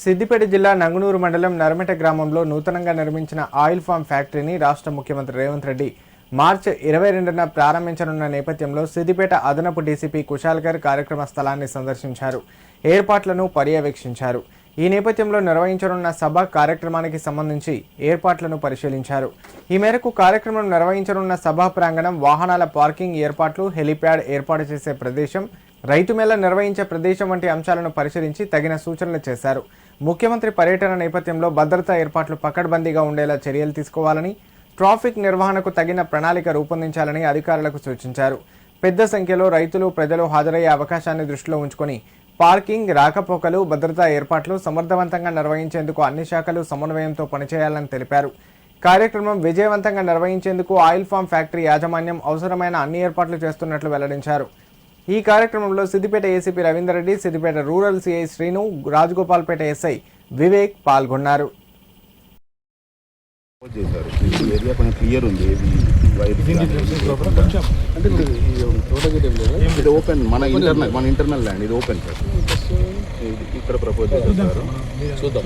సిద్దిపేట జిల్లా నంగునూరు మండలం నరమెట గ్రామంలో నూతనంగా నిర్మించిన ఆయిల్ ఫామ్ ఫ్యాక్టరీని రాష్ట్ర ముఖ్యమంత్రి రేవంత్ రెడ్డి మార్చి 22న ప్రారంభించనున్న నేపథ్యంలో సిద్దిపేట అదనపు డీసీపీ కుశాల్కర్ కార్యక్రమ స్థలాన్ని సందర్శించారు. ఏర్పాట్లను పర్యవేక్షించారు. ఈ నేపథ్యంలో నిర్వహించనున్న సభ కార్యక్రమానికి సంబంధించి ఏర్పాట్లను పరిశీలించారు. ఈ మేరకు కార్యక్రమం నిర్వహించనున్న సభా ప్రాంగణం, వాహనాల పార్కింగ్ ఏర్పాట్లు, హెలీప్యాడ్ ఏర్పాటు చేసే ప్రదేశం, రైతు మేళ నిర్వహించే ప్రదేశం వంటి అంశాలను పరిశీలించి తగిన సూచనలు చేశారు. ముఖ్యమంత్రి పర్యటన నేపథ్యంలో భద్రతా ఏర్పాట్లు పకడ్బందీగా ఉండేలా చర్యలు తీసుకోవాలని, ట్రాఫిక్ నిర్వహణకు తగిన ప్రణాళిక రూపొందించాలని అధికారులకు సూచించారు. పెద్ద సంఖ్యలో రైతులు, ప్రజలు హాజరయ్యే అవకాశాన్ని దృష్టిలో ఉంచుకొని పార్కింగ్, రాకపోకలు, భద్రతా ఏర్పాట్లు సమర్థవంతంగా నిర్వహించేందుకు అన్ని శాఖలు సమన్వయంతో పనిచేయాలని తెలిపారు. కార్యక్రమం విజయవంతంగా నిర్వహించేందుకు ఆయిల్ ఫామ్ ఫ్యాక్టరీ యాజమాన్యం అవసరమైన అన్ని ఏర్పాట్లు చేస్తున్నట్లు వెల్లడించారు. ఈ కార్యక్రమంలో Siddipet ACP Ravinder Reddy, Siddipet rural CI Srinu, Rajagopalpet SI Vivek పాల్గొన్నారు. మన ఇంటర్నల్ ల్యాండ్ ఇది ఓపెన్ సార్. ఇక్కడ ప్రపోజ్ చేస్తారు, చూద్దాం.